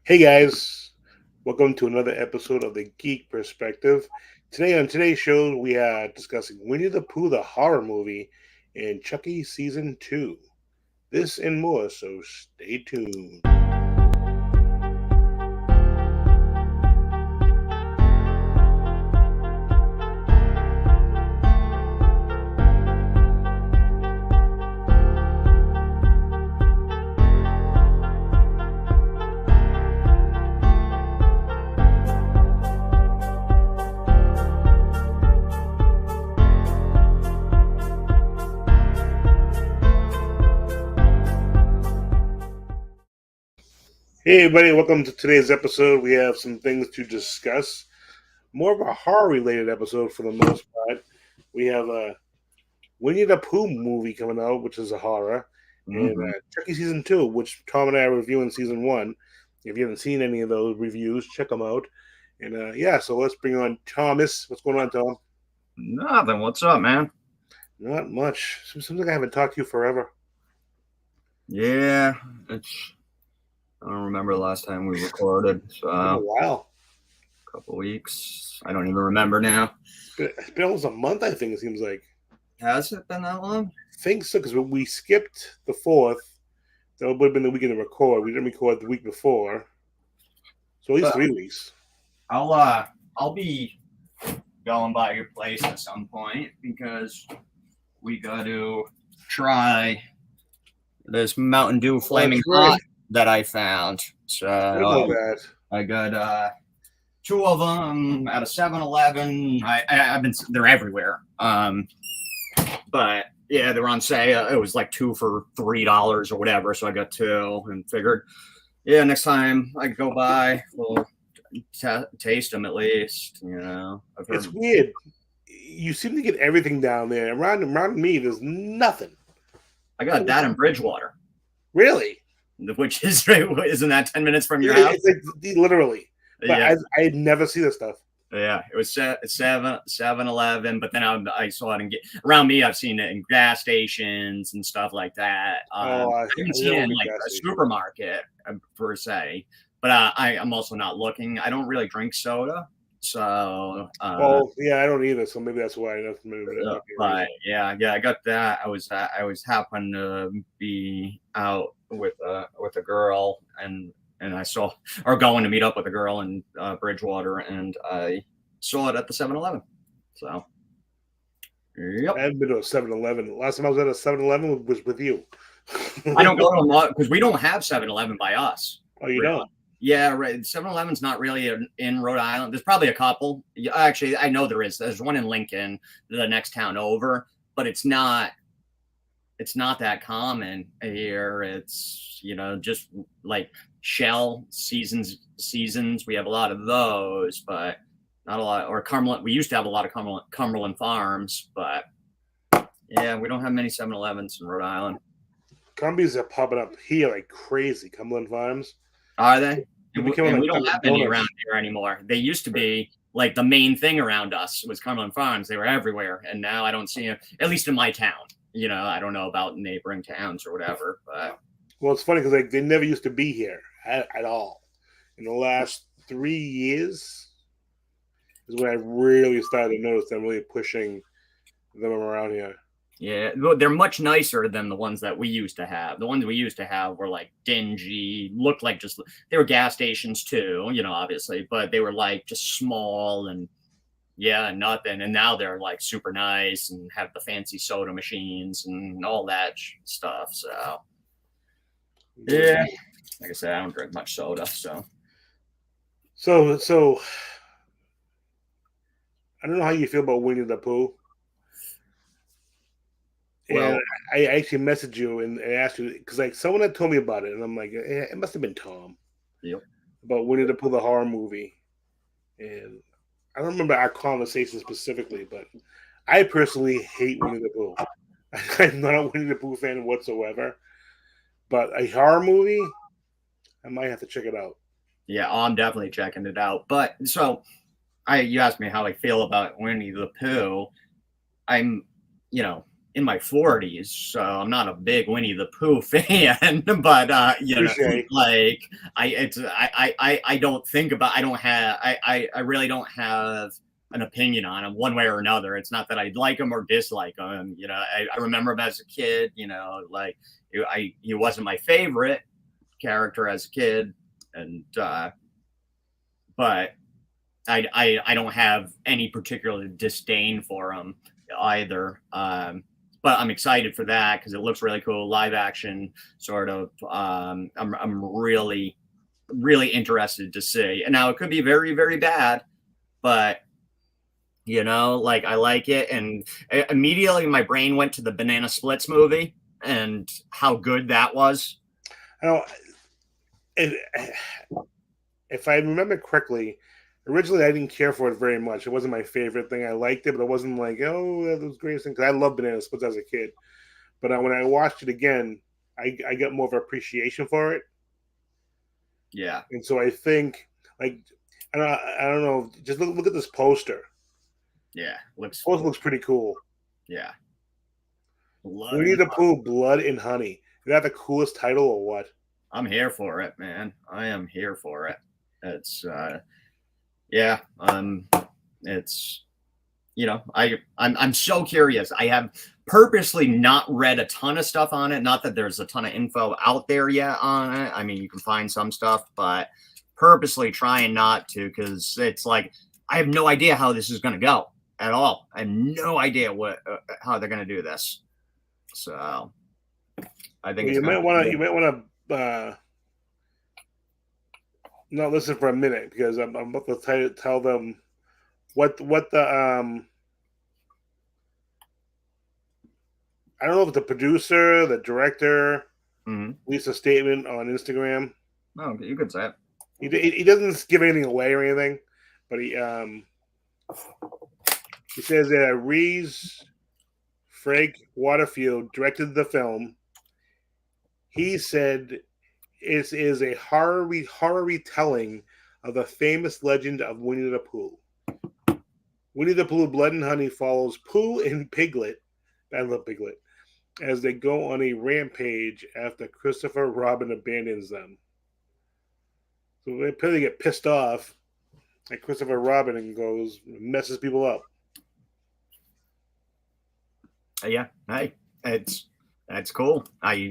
Hey guys, welcome to another episode of the Geek Perspective. Today on today's show, we are discussing Winnie the Pooh, the horror movie, and Chucky Season 2. This and more, so stay tuned. Hey everybody, welcome to today's episode. We have some things to discuss. More of a horror-related episode for the most part. We have a Winnie the Pooh movie coming out, which is a horror, and Mhm. Chucky Season 2, which Tom and I are reviewing Season 1. If you haven't seen any of those reviews, check them out. And yeah, so let's bring on Thomas. What's going on, Tom? Nothing. What's up, man? Not much. Seems like I haven't talked to you forever. Yeah, I don't remember the last time we recorded. So It's been a a while. couple weeks. I don't even remember now. It's been almost a month, I think, it seems like. Has it been that long? I think so, because we skipped the 4th. That would have been the weekend to record. We didn't record the week before. So at least But 3 weeks. I'll be going by your place at some point because we got to try this Mountain Dew Flaming That's right. Hot that I found. So What about that? I got two of them at a 7-Eleven. I've been they're everywhere. But yeah, they're on sale. It was like two for $3 or whatever. So I got two and figured, yeah, next time I go by, we'll taste them at least. I've heard It's weird. You seem to get everything down there. Around me, there's nothing. I got that in Bridgewater, Really? which isn't that 10 minutes from your house? It's like literally. But Yeah. I never see this stuff. Yeah, it was 7-Eleven, but then I saw it around me. I've seen it in gas stations and stuff like that. I haven't seen it in like a supermarket per se, but I'm also not looking. I don't really drink soda, so. Well, yeah, I don't either. So maybe that's why. But yeah, I got that. I was happened to be out with a girl and I saw, or going to meet up with a girl in Bridgewater, and I saw it at the 7-Eleven. So, yep. I haven't been to a 7-Eleven. Last time I was at a 7-Eleven was with you. I don't go to a lot because we don't have 7-Eleven by us. Oh, you really. don't? Yeah, right. 7-Eleven's not really in Rhode Island. There's probably a couple. Actually, I know there is. There's one in Lincoln, the next town over, but it's not that common here. It's, just like Shell seasons. We have a lot of those, but not a lot. Or Cumberland. We used to have a lot of Cumberland Farms, but yeah, we don't have many 7-Elevens in Rhode Island. Cumbies are popping up here like crazy. Cumberland Farms. Are they? And we don't have any around here anymore. They used to be like the main thing around us was Cumberland Farms. They were everywhere, and now I don't see them. At least in my town. I don't know about neighboring towns or whatever, but. Well, it's funny because they never used to be here at all. In the last 3 years is when I really started to notice them really pushing them around here. Yeah, they're much nicer than the ones that we used to have. The ones we used to have were like dingy, looked like they were gas stations too, obviously, but they were like just small and yeah, nothing. And now they're like super nice and have the fancy soda machines and all that stuff. So, yeah, like I said, I don't drink much soda. So I don't know how you feel about Winnie the Pooh. Well, and I actually messaged you and asked you because like someone had told me about it, and I'm like, it must have been Tom. Yep. About Winnie the Pooh, the horror movie, and I don't remember our conversation specifically, but I personally hate Winnie the Pooh. I'm not a Winnie the Pooh fan whatsoever. But a horror movie, I might have to check it out. Yeah, I'm definitely checking it out. But so you asked me how I feel about Winnie the Pooh. I'm, in my 40s, so I'm not a big Winnie the Pooh fan, but you know, Touché. like I don't think about, I really don't have an opinion on him one way or another. It's not that I like him or dislike him. You know, I remember him as a kid. You know, like he wasn't my favorite character as a kid, and but I don't have any particular disdain for him either. But I'm excited for that because it looks really cool, live action sort of. I'm really interested to see. And now it could be very bad, but you know, like I like it. And immediately my brain went to the Banana Splits movie and how good that was. I don't. If, if I remember correctly, originally I didn't care for it very much. It wasn't my favorite thing. I liked it, but it wasn't like, oh, that was the greatest thing. Because I loved Banana Splits as a kid. But when I watched it again, I got more of appreciation for it. Yeah. And so I think, like, I don't know, just look at this poster. Yeah. Looks pretty cool. Yeah. Winnie the Pooh, Blood and Honey. Is that the coolest title or what? I'm here for it, man. I am here for it. It's yeah, it's, you know, I'm so curious. I have purposely not read a ton of stuff on it. Not that there's a ton of info out there yet on it. I mean, you can find some stuff, but purposely trying not to, because it's like I have no idea how this is going to go at all. I have no idea how they're going to do this. So I think you might want to not listen for a minute because I'm about to tell them what the I don't know if the producer, the director, released a statement on Instagram. Oh, you could say it. He doesn't give anything away or anything, but he says that Reese Frank Waterfield directed the film. He said it is a horror retelling of the famous legend of Winnie the Pooh. Winnie the Pooh, Blood and Honey follows Pooh and Piglet. I love Piglet. As they go on a rampage after Christopher Robin abandons them. So they probably get pissed off at Christopher Robin and messes people up. Yeah, hey, that's cool. You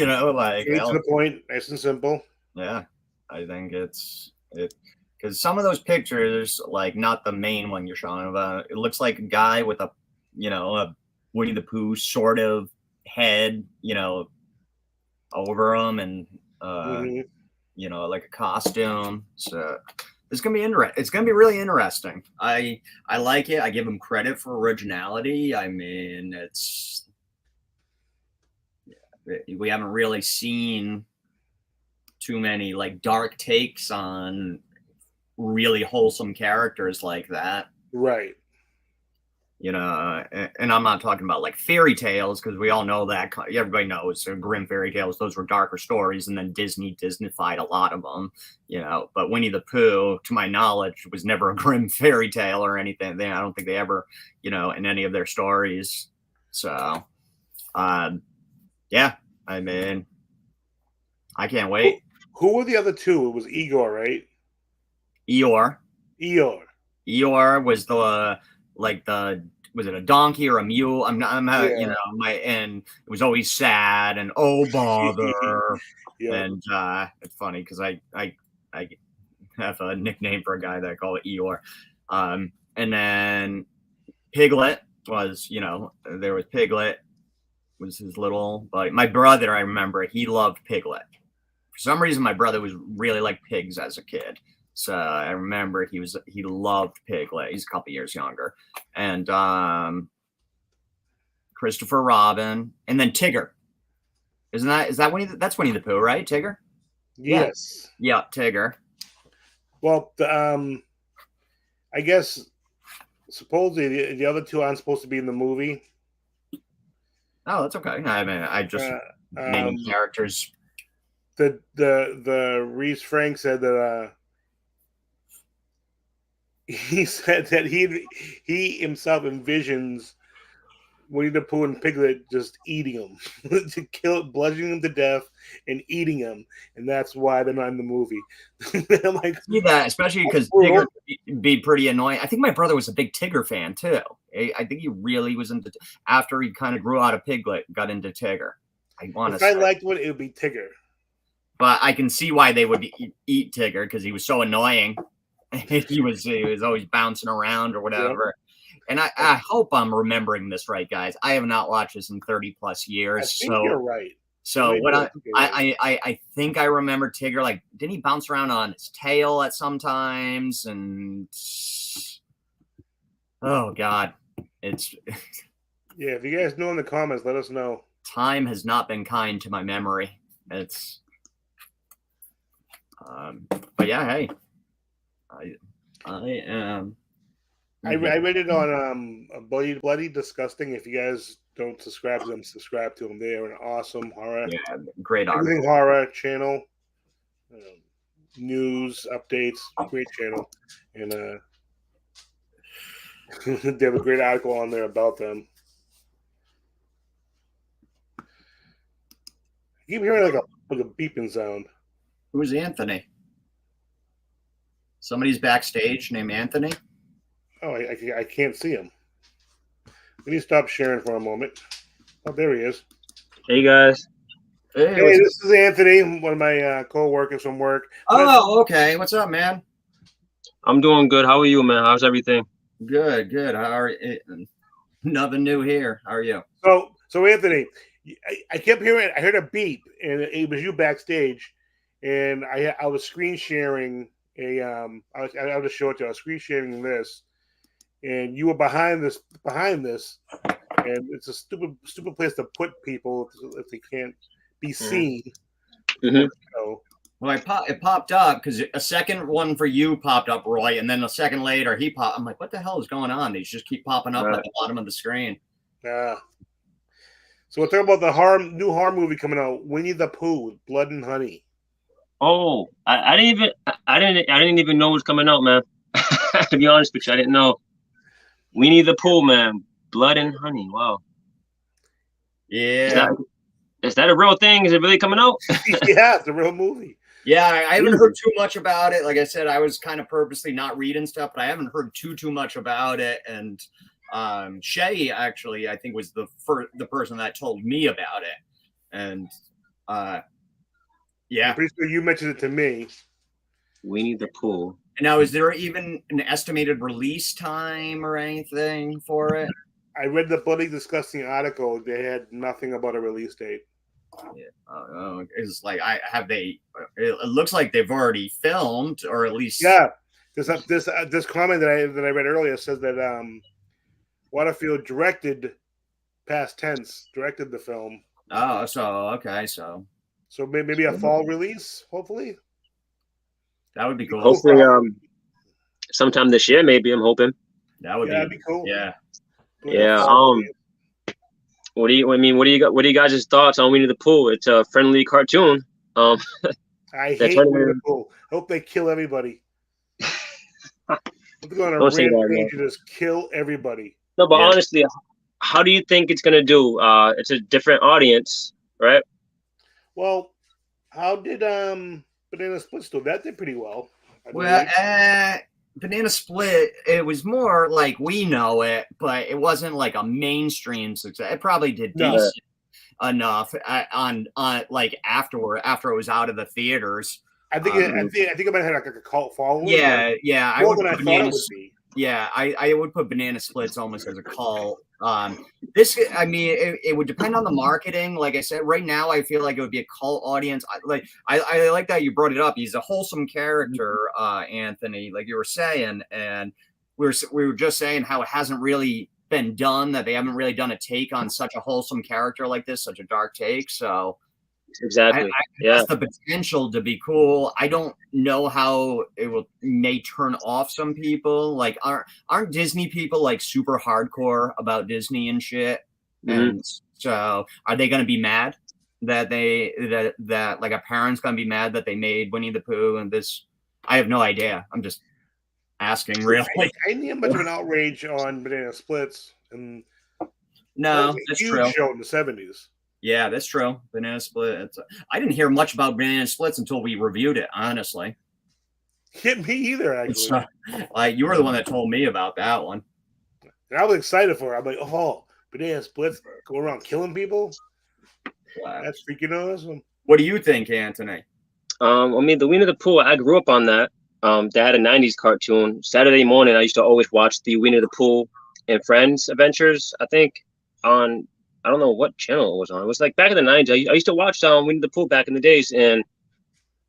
know, like straight to the point, nice and simple. Yeah, I think it's because some of those pictures, like not the main one you're showing about, it looks like a guy with a, you know, a Winnie the Pooh sort of head, you know, over him, and you know, like a costume. So it's gonna be interesting. It's gonna be really interesting. I like it. I give him credit for originality. I mean, we haven't really seen too many like dark takes on really wholesome characters like that. Right. You know, and I'm not talking about like fairy tales, because we all know that everybody knows grim fairy tales. Those were darker stories, and then Disneyfied a lot of them. You know, but Winnie the Pooh, to my knowledge, was never a grim fairy tale or anything. I don't think they ever, you know, in any of their stories. So, yeah, I mean, I can't wait. Who were the other two? It was Igor, right? Eeyore was the was it a donkey or a mule? I'm yeah. You know, and it was always sad and oh bother. Yeah. And it's funny because I have a nickname for a guy that I call it Eeyore. And then Piglet was, you know, there was Piglet was his little buddy. My brother, I remember, he loved Piglet. For some reason, my brother was really like pigs as a kid. So I remember he loved Piglet. He's a couple years younger. And Christopher Robin, and then Tigger. Is that Winnie? That's Winnie the Pooh, right? Tigger? Yes. Yeah, Tigger. Well, I guess supposedly the other two aren't supposed to be in the movie. Oh, that's okay. I mean, I just named characters. The Reese Frank said that he said that he himself envisions Winnie the Pooh and Piglet just eating them, to bludgeoning them to death and eating them, and that's why they're not in the movie. I'm like, see that, especially because Tigger could be pretty annoying. I think my brother was a big Tigger fan too. I think he really was into after he kind of grew out of Piglet, got into Tigger. I want to. If I liked one, it would be Tigger. But I can see why they would eat Tigger because he was so annoying. he was always bouncing around or whatever. Yep. And I hope I'm remembering this right, guys. I have not watched this in 30 plus years. I think you're right. So what I think I remember Tigger, like, didn't he bounce around on his tail at sometimes? And oh God, it's yeah. If you guys know in the comments, let us know. Time has not been kind to my memory. It's but yeah, hey, I am. I read it on Bloody Disgusting. If you guys don't subscribe to them, subscribe to them. They are an awesome horror, great everything horror channel, news updates, great channel, and they have a great article on there about them. I keep hearing like a beeping sound. Who's Anthony? Somebody's backstage named Anthony. Oh, I can't see him. Let me stop sharing for a moment. Oh, there he is. Hey, guys. Hey, this is Anthony, one of my co-workers from work. Oh, okay. What's up, man? I'm doing good. How are you, man? How's everything? Good. How are you? Nothing new here. How are you? So Anthony, I kept hearing. I heard a beep, and it was you backstage, and I was screen sharing I'll just show it to you. I was screen sharing this. And you were behind this, and it's a stupid place to put people if they can't be seen. Mm-hmm. So, well, it popped up because a second one for you popped up, Roy, and then a second later he popped. I'm like, what the hell is going on? These just keep popping up at the bottom of the screen. Yeah. So we're talking about the new horror movie coming out, Winnie the Pooh, Blood and Honey. Oh, I didn't even know it was coming out, man. To be honest with you, I didn't know. Winnie the Pooh, man, Blood and Honey. Wow. Yeah. Is that a real thing? Is it really coming out? Yeah, it's a real movie. Yeah, I haven't heard too much about it. Like I said, I was kind of purposely not reading stuff, but I haven't heard too much about it. And Shay actually, I think, was the person that told me about it. And yeah, I'm pretty sure you mentioned it to me. Winnie the Pooh. Now, is there even an estimated release time or anything for it? I read the Bloody Disgusting article. They had nothing about a release date. Yeah, it's like it looks like they've already filmed, or at least This comment that I read earlier says that Waterfield directed the film. Oh, so okay, so maybe a fall release, hopefully. That would be cool. Hopefully, sometime this year, maybe. I'm hoping. That'd be cool. Yeah. Yeah. What do you guys' thoughts on Winnie the Pooh? It's a friendly cartoon. I hate Winnie the Pooh. I hope they kill everybody. They're going to rampage and just kill everybody. No, but honestly, how do you think it's gonna do? It's a different audience, right? Well, how did Banana Split do? That did pretty well. Banana Split, it was more like We Know It, but it wasn't like a mainstream success. It probably did decent enough on like after it was out of the theaters. I think it might have like a cult following. Yeah. More than I thought it would be. Yeah, I would put Banana Splits almost as a cult. It would depend on the marketing. Like I said, right now I feel like it would be a cult audience. I like that you brought it up. He's a wholesome character, Anthony, like you were saying, and we were just saying how it hasn't really been done, that they haven't really done a take on such a wholesome character like this, such a dark take. So exactly, has the potential to be cool. I don't know how it may turn off some people. Like, aren't Disney people like super hardcore about Disney and shit? Mm-hmm. And so, are they going to be mad that that like a parent's going to be mad that they made Winnie the Pooh and this? I have no idea. I'm just asking, really. I didn't have much of an outrage on Banana Splits, and No, was a that's huge true. show in the 70s. Yeah, that's true. Banana Split. I didn't hear much about Banana Splits until we reviewed it, honestly. Hit me either, actually. You were the one that told me about that one. And I was excited for it. I'm like, oh, Banana Splits go around killing people? Wow. That's freaking awesome. What do you think, Anthony? I mean, the Winnie the Pooh, I grew up on that. They had a 90s cartoon. Saturday morning, I used to always watch the Winnie the Pooh and Friends adventures, I think, on, I don't know what channel it was on. It was like back in the 90s. I used to watch Winnie the Pooh back in the days. And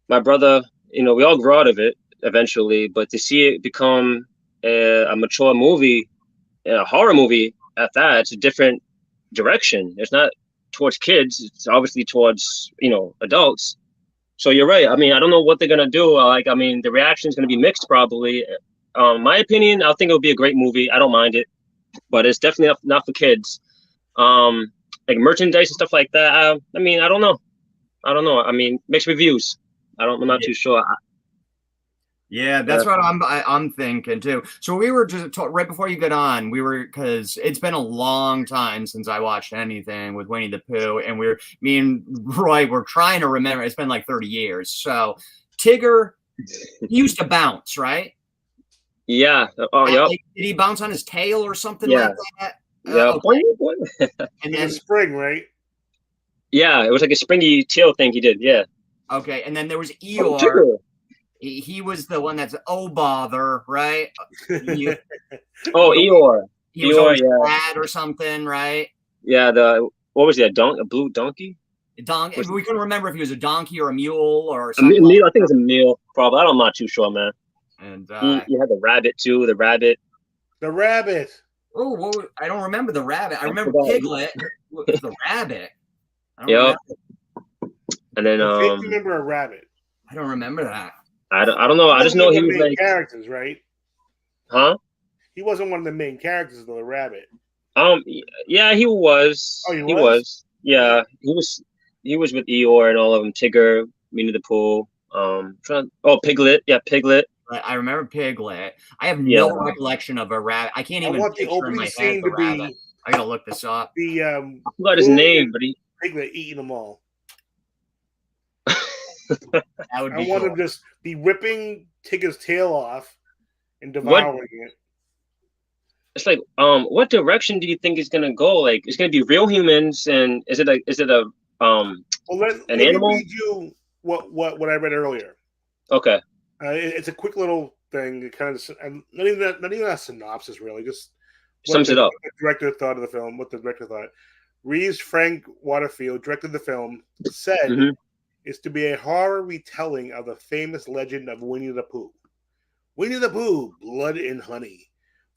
my brother, we all grew out of it eventually. But to see it become a mature movie, a horror movie at that, it's a different direction. It's not towards kids. It's obviously towards, adults. So you're right. I mean, I don't know what they're going to do. The reaction is going to be mixed probably. My opinion, I think it'll be a great movie. I don't mind it, but it's definitely not for kids. Like merchandise and stuff like that. I don't know. I mean, mixed reviews. I'm not too sure. Yeah, that's what I'm thinking too. So we were just right before you got on, because it's been a long time since I watched anything with Winnie the Pooh, and me and Roy were trying to remember. It's been like 30 years. So Tigger, he used to bounce, right? Yeah. Oh, yep. Did he bounce on his tail or something like that? Yeah. And then spring, right? Yeah, it was like a springy tail thing he did. Yeah. Okay, and then there was Eeyore. He was the one that's bother, right? Eeyore. He was always bad or something, right? Yeah. What was he? A blue donkey? Donkey. We couldn't remember if he was a donkey or a mule or something. A mule. I think it's a mule. Probably. I'm not too sure, man. And you had the rabbit too. The rabbit. The rabbit. Oh, I don't remember the rabbit. I remember Piglet. The rabbit. Yep. And then I think remember a rabbit. I don't remember that. I don't know. I just know he was like characters, right? Huh? He wasn't one of the main characters, though. The rabbit. Yeah, he was. Oh, he was. Yeah, he was with Eeyore and all of them. Tigger, Winnie the Pooh. Piglet. Yeah, Piglet. I remember Piglet. I have no recollection of a rabbit. I can't even. I want the opening scene to be. I gotta look this up. I forgot his name, but Piglet eating them all. That would be. I want him just be ripping Tigger's tail off and devouring it. It's like, what direction do you think it's gonna go? Like, it's gonna be real humans, and is it an animal? Read you what I read earlier. Okay. It's a quick little thing. It kind of not even a synopsis really. Just sums it up. What the director thought of the film. What the director thought. Reeves Frank Waterfield directed the film. Said. Is to be a horror retelling of the famous legend of Winnie the Pooh. Winnie the Pooh, Blood and Honey,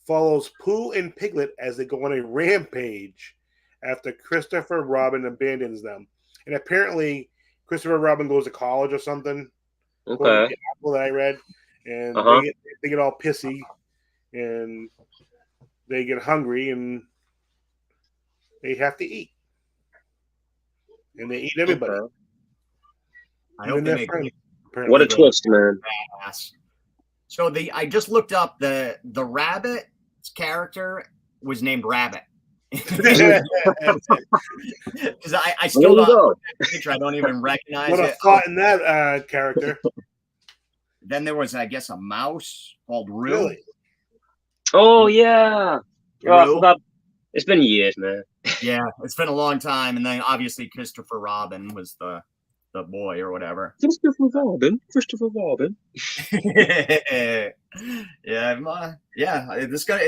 follows Pooh and Piglet as they go on a rampage after Christopher Robin abandons them. And apparently, Christopher Robin goes to college or something. Okay. That I read. And they get all pissy. And they get hungry and they have to eat. And they eat everybody. Okay. I hope they make what a twist, man. So I just looked up the rabbit's character was named Rabbit. Because I still don't picture. I don't even recognize what a thought in that character. Then there was, I guess, a mouse called Roo. Really? Oh yeah. I forgot. It's been years, man. Yeah, it's been a long time. And then obviously Christopher Robin was the boy or whatever. Christopher Robin. It's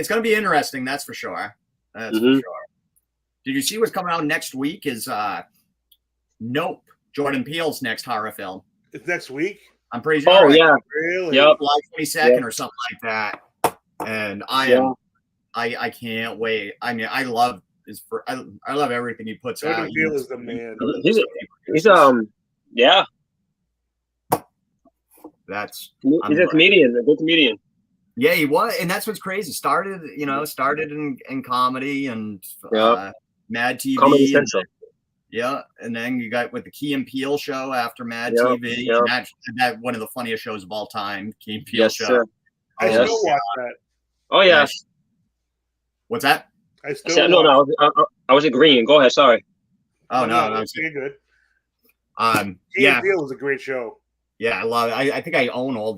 gonna be interesting. That's for sure. That's for sure. Did you see what's coming out next week? Is Nope, Jordan Peele's next horror film. It's next week. I'm pretty sure. Oh yeah, really? Yep. July 22nd or something like that. And I can't wait. I mean, I love everything he puts out. Jordan Peele is the man. He's yeah. He's a comedian, a good comedian. Yeah, he was, and that's what's crazy. Started in comedy and Mad TV. Comedy Central. And then you got with the Key and Peele show after Mad TV. And that one of the funniest shows of all time, Key and Peele show. Sir. I still watch that. Oh yeah. What's that? I still I was agreeing. Go ahead. Sorry. Oh no, that's pretty good. Yeah, Field was a great show. Yeah, I love it. I think I own all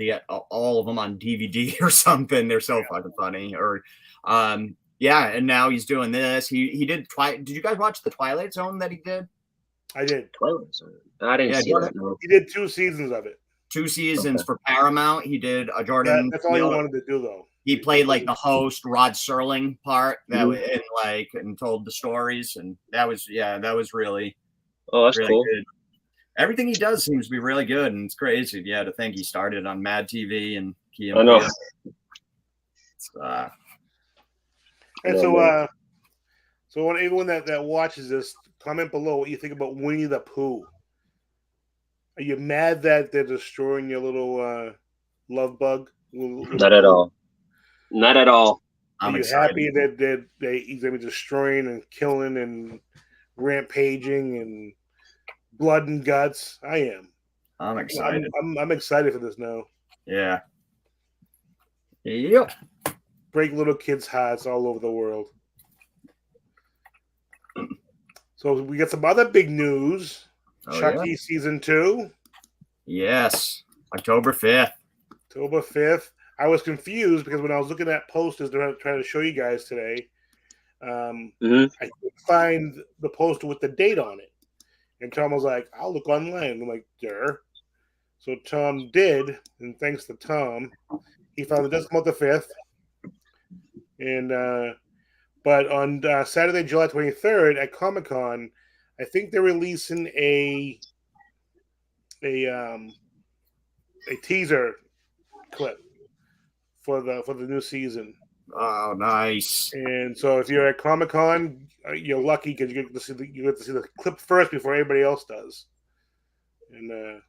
of them on DVD or something. They're so fucking funny. Or, yeah, and now he's doing this. He did. Did you guys watch the Twilight Zone that he did? I did. I didn't see that. No. He did 2 seasons of it. 2 seasons for Paramount. He did a Jordan. That's all he wanted to do, though. He played like the host Rod Serling part and told the stories, and that was really. Oh, that's really cool. Good. Everything he does seems to be really good, and it's crazy. Yeah, to think he started on Mad TV and I know. And so on everyone that watches this, comment below what you think about Winnie the Pooh. Are you mad that they're destroying your little love bug? Not at all. Not at all. Are you happy that he's going to be destroying and killing and rampaging and blood and guts? I am. I'm excited. I'm excited for this now. Yeah. Yep. Break little kids' hearts all over the world. So we got some other big news. Chucky season 2. Yes. October 5th. October 5th. I was confused because when I was looking at posters to try to show you guys today, I couldn't find the poster with the date on it. And Tom was like, I'll look online. I'm like, there. So Tom did, and thanks to Tom, he found it does come out the 5th. And but on Saturday, July 23rd at Comic-Con, I think they're releasing a teaser clip for the new season. Oh, nice! And so if you're at Comic-Con, you're lucky because you get to see the clip first before everybody else does. And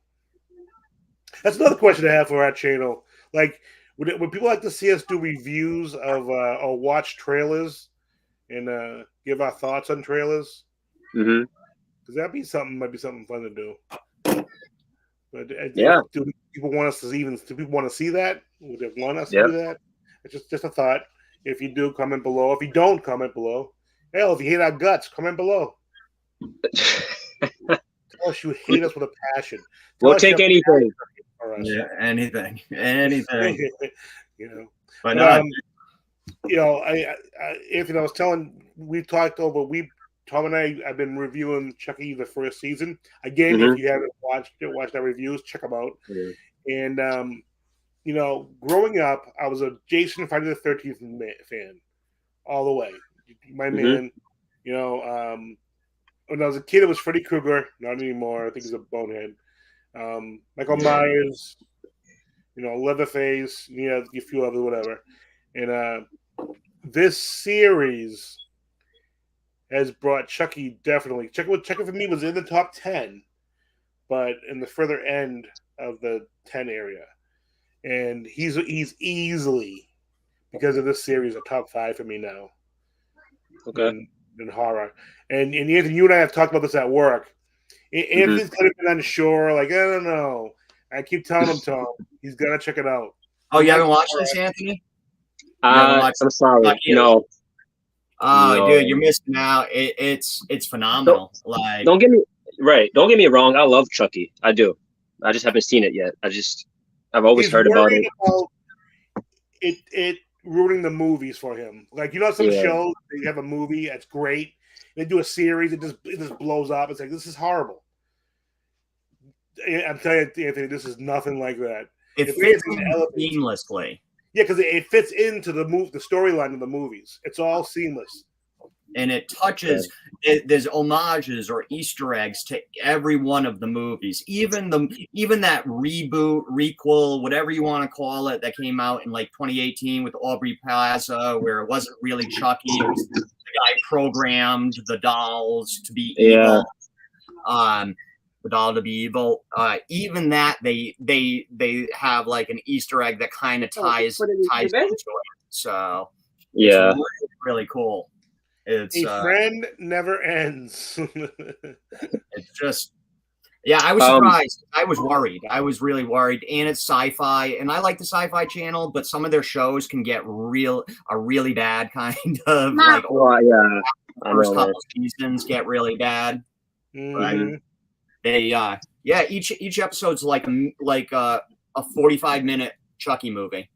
that's another question I have for our channel. Like, would people like to see us do reviews of or watch trailers and give our thoughts on trailers? Mm-hmm. Because might be something fun to do. But do people want us to do people want to see that? Would they want us to do that? It's just a thought. If you do, comment below. If you don't, comment below. Hell, if you hate our guts, comment below. Tell us you hate us with a passion. We'll take anything. Yeah, anything. You know. But Anthony, I was telling, Tom and I have been reviewing Chucky the first season. Again, if you haven't watched our reviews, check them out. And growing up, I was a Jason Friday the 13th fan all the way. My man. When I was a kid, it was Freddy Krueger. Not anymore. I think he's a bonehead. Michael Myers. Leatherface. A few others, whatever. And this series has brought Chucky definitely. Chucky for me was in the top 10, but in the further end of the 10 area. And he's easily, because of this series, a top 5 for me now. Okay. In horror. And Anthony, you and I have talked about this at work. Anthony's kind of been unsure, like, I don't know. I keep telling him, Tom, he's got to check it out. Oh, you haven't watched this, Anthony? I'm sorry. No. Oh, No. dude, you're missing out. It's phenomenal. Don't get me wrong. I love Chucky. I do. I just haven't seen it yet. I've always heard about it. It ruining the movies for him. Like, some shows, they have a movie that's great. They do a series, it just blows up. It's like, this is horrible. I'm telling you, Anthony, this is nothing like that. It fits seamlessly. Yeah, because it fits into the storyline of the movies. It's all seamless. And it touches, there's homages or Easter eggs to every one of the movies. Even that reboot, requel, whatever you want to call it, that came out in like 2018 with Aubrey Plaza, where it wasn't really Chucky. It was the guy programmed the dolls to be evil. The doll to be evil. Even that they have like an Easter egg that kind of ties into it. So it's really, really cool. It's a friend never ends. It's just, I was surprised. I was worried. I was really worried. And it's sci-fi, and I like the Sci-Fi Channel, but some of their shows can get a really bad kind of I first know, man. couple seasons get really bad. Mhm. They each episode's like a 45-minute Chucky movie.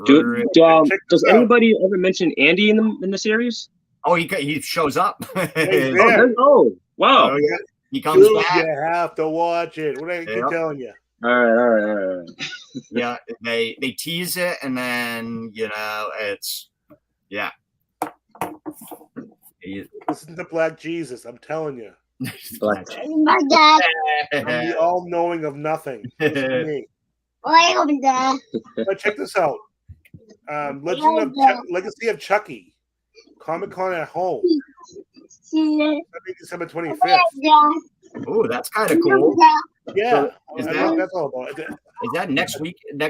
Does anybody ever mention Andy in the series? Oh, he shows up. He's there. Oh, wow. Oh, yeah. He comes Dude, back. you have to watch it. What I keep telling you. All right. Yeah, they tease it, and then it's Listen to Black Jesus. I'm telling you. Black. I'm the all-knowing of nothing. Listen to me. But check this out. Legacy of Chucky. Comic-Con at home. December 25th. Oh, that's kind of cool. Yeah. Is I know what that's all about. Is that next weekend?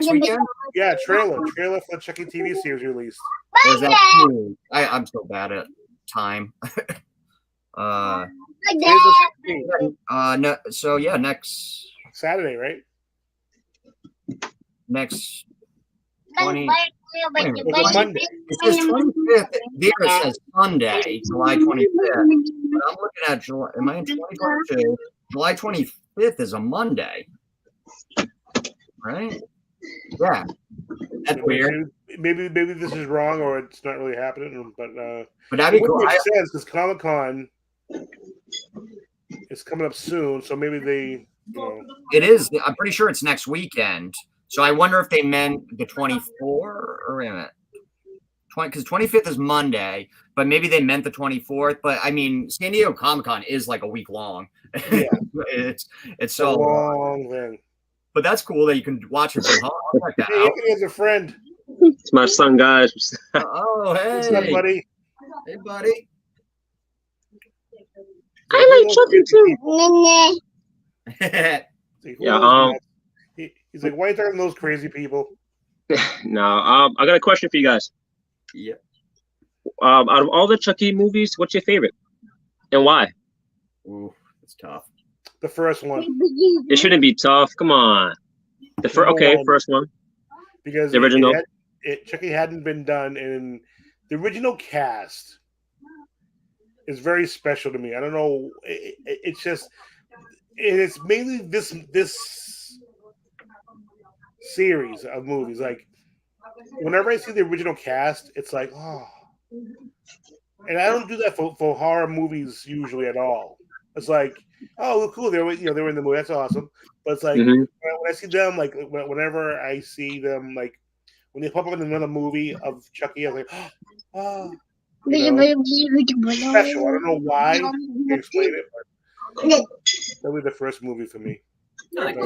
Yeah, trailer for the Chucky TV series released. Or is that cool? I'm so bad at time. No, so yeah, next Saturday, right? Next 20. Monday. It says 25th. There it says Sunday, July 25th. But I'm looking at July. Am I in 2022? July 25th is a Monday, right? Yeah, that's weird. Maybe this is wrong, or it's not really happening. But that'd be cool. It makes sense because Comic-Con is coming up soon, so maybe they. It is. I'm pretty sure it's next weekend. So I wonder if they meant the 24th or wait a minute. Because 25th is Monday, but maybe they meant the 24th. But I mean, San Diego Comic-Con is like a week long. Yeah. it's so long thing. But that's cool that you can watch it from home. I'll check that Hey, out. Anthony has a friend. It's my son, guys. Oh, hey. What's up, buddy? Hey, buddy. I like Chucky too. Yeah. He's like, why are you talking to those crazy people? No, I got a question for you guys. Yeah. Out of all the Chucky movies, what's your favorite, and why? Ooh, it's tough. The first one. It shouldn't be tough. Come on. First one. Because the original. Chucky hadn't been done, and the original cast is very special to me. I don't know. It's just, it's mainly this series of movies. Like, whenever I see the original cast, it's like, oh. And I don't do that for horror movies usually at all. It's like, oh, cool, they were in the movie. That's awesome. But it's like when I see them, like whenever I see them, like when they pop up in another movie of Chucky, I'm like, oh, special. I don't know why. I can't explain it, but that was the first movie for me. Nice.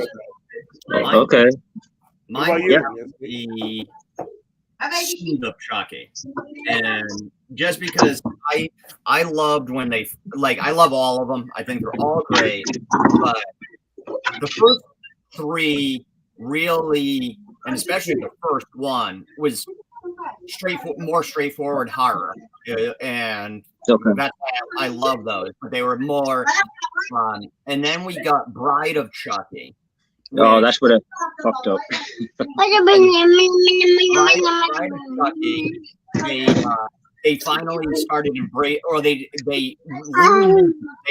Okay. Mine you? The Seed of Chucky, and just because I loved when they I love all of them. I think they're all great, but the first three really, and especially the first one, was more straightforward horror, and that's why I love those. But they were more fun. And then we got Bride of Chucky. Oh, that's what it fucked up. They finally started embrace, or they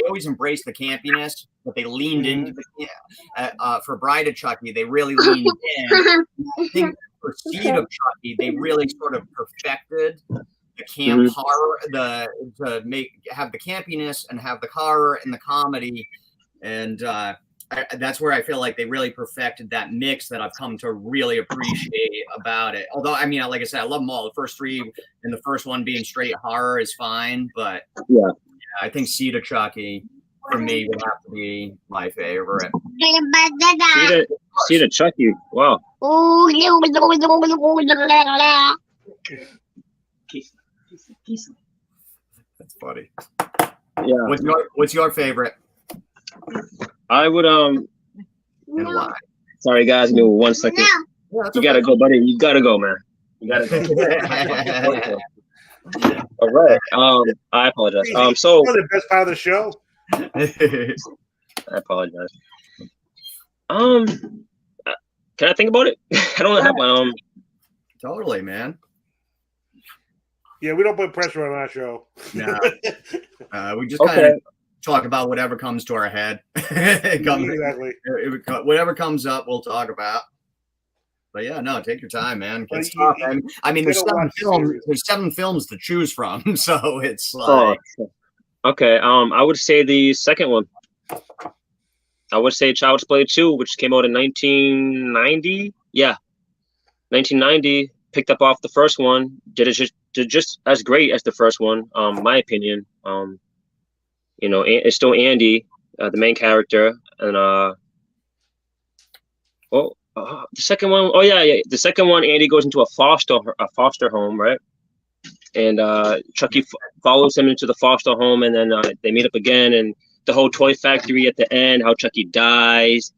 always embraced the campiness, but they leaned into the for Bride of Chucky. They really leaned in. I think for Seed of Chucky, they really sort of perfected the camp horror, have the campiness and have the horror and the comedy, and that's where I feel like they really perfected that mix that I've come to really appreciate about it. Although, I mean, like I said, I love them all. The first three and the first one being straight horror is fine, but I think Seed of Chucky for me would have to be my favorite. Seed of Chucky. Wow. That's funny. Yeah. What's your favorite? I would and why? Sorry guys, give me 1 second. You gotta go, buddy. You gotta go, man. You gotta go. All right. I apologize. So the best part of the show. I apologize. Can I think about it? I don't have Totally, man. Yeah, we don't put pressure on our show. No. We just kind of talk about whatever comes to our head. Exactly. Whatever comes up, we'll talk about. But yeah, no, take your time, man. It's Well, tough. I mean, there's 7 films. There's 7 films to choose from, so it's like. Okay. I would say the second one. I would say Child's Play 2, which came out in 1990. Yeah, 1990. Picked up off the first one. Did just as great as the first one. My opinion. You know, it's still Andy, the main character, and the second one. Oh yeah. The second one, Andy goes into a foster home, right? And Chucky follows him into the foster home, and then they meet up again, and the whole toy factory at the end, how Chucky dies.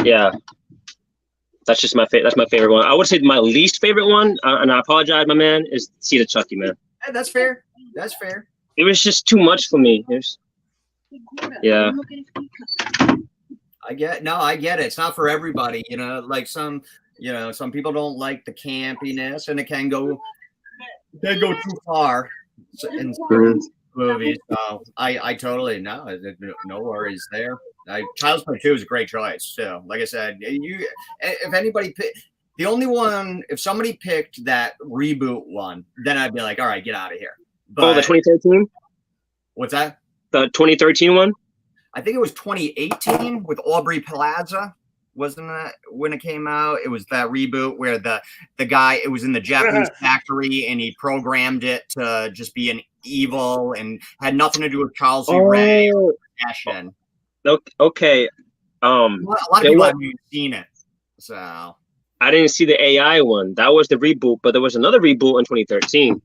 Yeah, that's just my favorite. That's my favorite one. I would say my least favorite one, and I apologize, my man, is Seed of Chucky, man. Hey, that's fair. That's fair. It was just too much for me. Yeah. I get it. It's not for everybody, you know. Like some people don't like the campiness, and it can go too far in certain movies. So I totally know. No worries there. Child's Play 2 is a great choice. So, like I said, if anybody the only one, if somebody picked that reboot one, then I'd be like, all right, get out of here. But, the 2013? What's that? The 2013 one? I think it was 2018 with Aubrey Plaza. Wasn't that when it came out? It was that reboot where the guy, it was in the Japanese factory, and he programmed it to just be an evil and had nothing to do with Charles Lee Ray or fashion. Okay. A lot of people haven't seen it, so I didn't see the AI one. That was the reboot, but there was another reboot in 2013.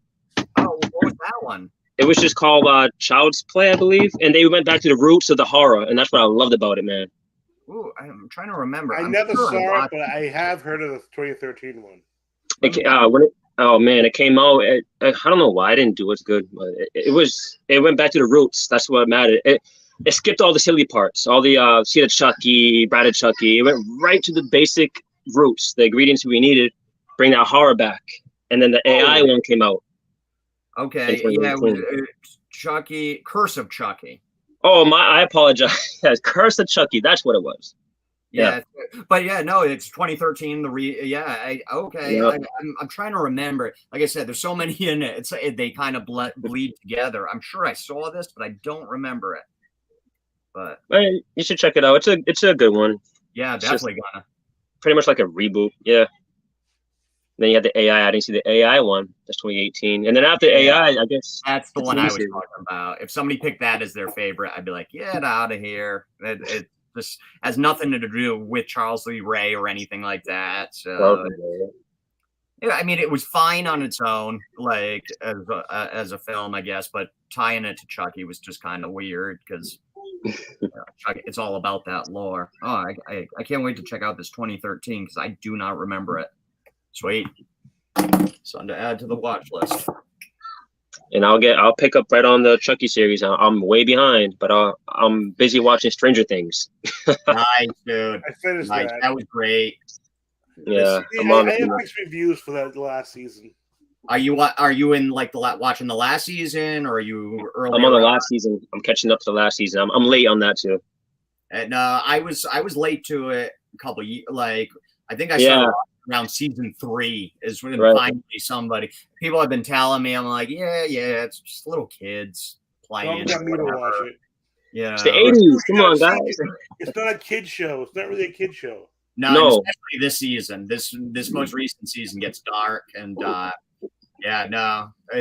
Oh, what was that one? It was just called Child's Play, I believe, and they went back to the roots of the horror, and that's what I loved about it, man. Ooh, I'm trying to remember. I never saw it, but I have heard of the 2013 one. It came out. I don't know why I didn't do as good, but it went back to the roots. That's what mattered. It skipped all the silly parts, all the Seed of Chucky, Bride of Chucky. It went right to the basic roots, the ingredients we needed, bring that horror back. And then the AI one came out. Okay, yeah, it was Chucky, Curse of Chucky. Oh, I apologize. Curse of Chucky, that's what it was. Yeah, but yeah, no, it's 2013. I'm trying to remember. Like I said, there's so many in it. They kind of bleed together. I'm sure I saw this, but I don't remember it. But you should check it out. It's a good one. Yeah, definitely gonna. Pretty much like a reboot. Yeah. Then you had the AI. I didn't see the AI one. That's 2018. And then after AI, I guess that's the one I was talking about. If somebody picked that as their favorite, I'd be like, get out of here. It just has nothing to do with Charles Lee Ray or anything like that. So, yeah, I mean, it was fine on its own, like as a film, I guess. But tying it to Chucky was just kind of weird because Chucky, it's all about that lore. Oh, I can't wait to check out this 2013 because I do not remember it. Sweet. Something to add to the watch list. And I'll pick up right on the Chucky series. I'm way behind, but I'm busy watching Stranger Things. Nice, dude. I finished that. That was great. Yeah, I have mixed reviews for that last season. Are you in like watching the last season, or are you early? I'm on the last season. I'm catching up to the last season. I'm late on that too. And I was late to it a couple years. Like I think I started around season 3 is when finally people have been telling me. I'm like, yeah, it's just little kids playing. Don't me to watch it. Yeah, it's the 80s. Come on, guys. It's not a kid show. It's not really a kid show. No, especially this season. This most recent season gets dark, and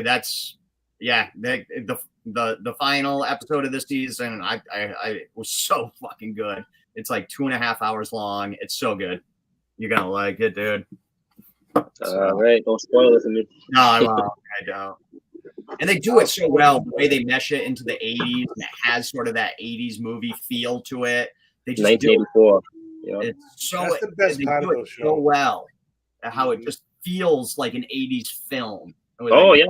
that's the final episode of this season. I was so fucking good. It's like 2.5 hours long. It's so good. You're gonna like it, dude. Right, don't spoil it for me. No, I won't. I don't. And they do it so well, the way they mesh it into the 80s, and it has sort of that 80s movie feel to it. They just 1984. It's so that's the best part of the show. So well, how it just feels like an 80s film. Oh yeah.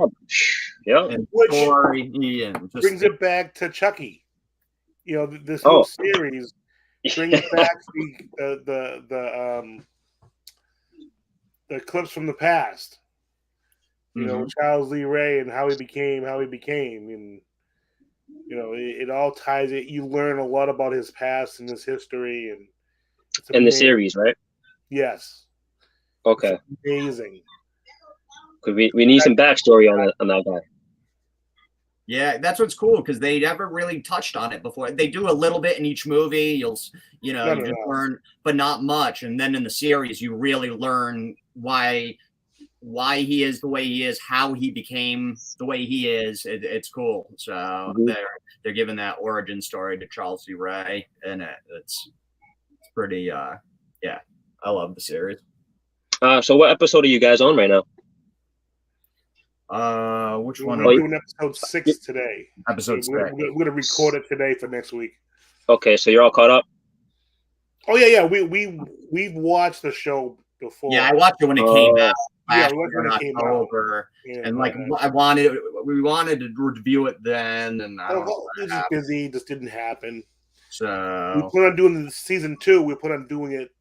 And story, and just brings it back to Chucky. You know, this whole series brings back clips from the past. You know, Mhm. with Charles Lee Ray and how he became, and it all ties it. You learn a lot about his past and his history, and it's In the amazing. series, right? Yes, Okay. it's amazing. Cause we need some backstory on that guy. Yeah, that's what's cool because they never really touched on it before. They do a little bit in each movie. You No, just no. learn, but not much. And then in the series, you really learn why he is the way he is, how he became the way he is. It's cool. So Mhm. they're giving that origin story to Charles C. Ray, and it's pretty. Yeah, I love the series. So what episode are you guys on right now? Which We're one? doing episode 6 today. Episode We're 6. going to record it today for next week. Okay, so you're all caught up. Oh yeah. We've watched the show before. Yeah, I watched it when it came out. Yeah, we watched it when it came out. And like we wanted to review it then, and I don't know. It was just busy, just didn't happen. So we put on doing the season 2. We put on doing it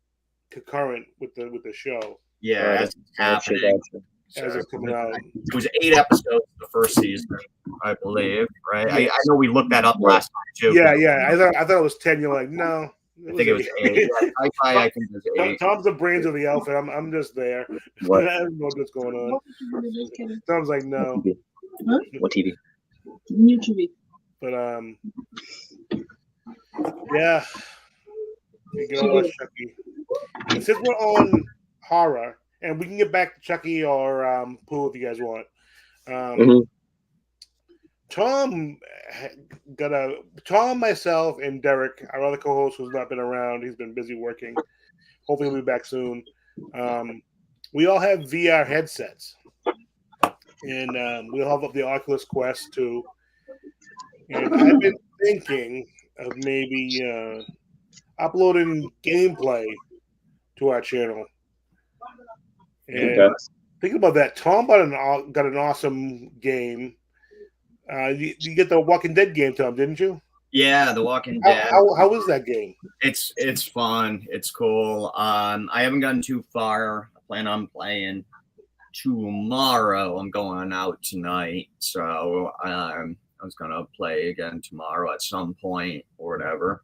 concurrent with the show. Yeah, as it's happening. As it's coming out. It was 8 episodes the first season, I believe. Right? Yes. I know we looked that up last time too. Yeah. I thought it was 10. You're like, no. I think it was 8. I think it was 8. Tom's the brains of the outfit. I'm just there. What? I don't know what's going on. Tom's like, no. Huh? What TV? New TV. But yeah. You can watch Chucky. And since we're on horror, and we can get back to Chucky or Pooh if you guys want. Tom, myself, and Derek, our other co-host who's not been around, he's been busy working. Hopefully he'll be back soon. We all have VR headsets. And we all have the Oculus Quest too. And I've been thinking of maybe uploading gameplay to our channel. And thinking about that, Tom got an awesome game. You get the Walking Dead game, Tom, didn't you? Yeah, the Walking Dead. How is that game? It's fun. It's cool. I haven't gotten too far. I plan on playing tomorrow. I'm going out tonight, so I was gonna play again tomorrow at some point or whatever.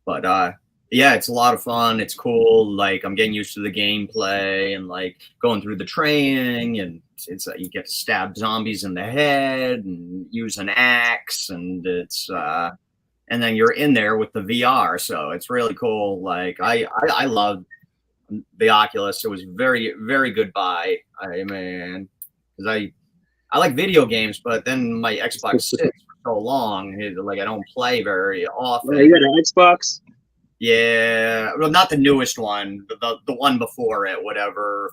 But yeah, it's a lot of fun. It's cool. Like I'm getting used to the gameplay and like going through the training, and it's you get to stab zombies in the head and use an axe, and it's and then you're in there with the VR, so it's really cool. Like I love the Oculus. It was very, very good buy. Because I like video games, but then my Xbox sits for so long. Like I don't play very often. You got an Xbox? Yeah, well, not the newest one, but the one before it, whatever.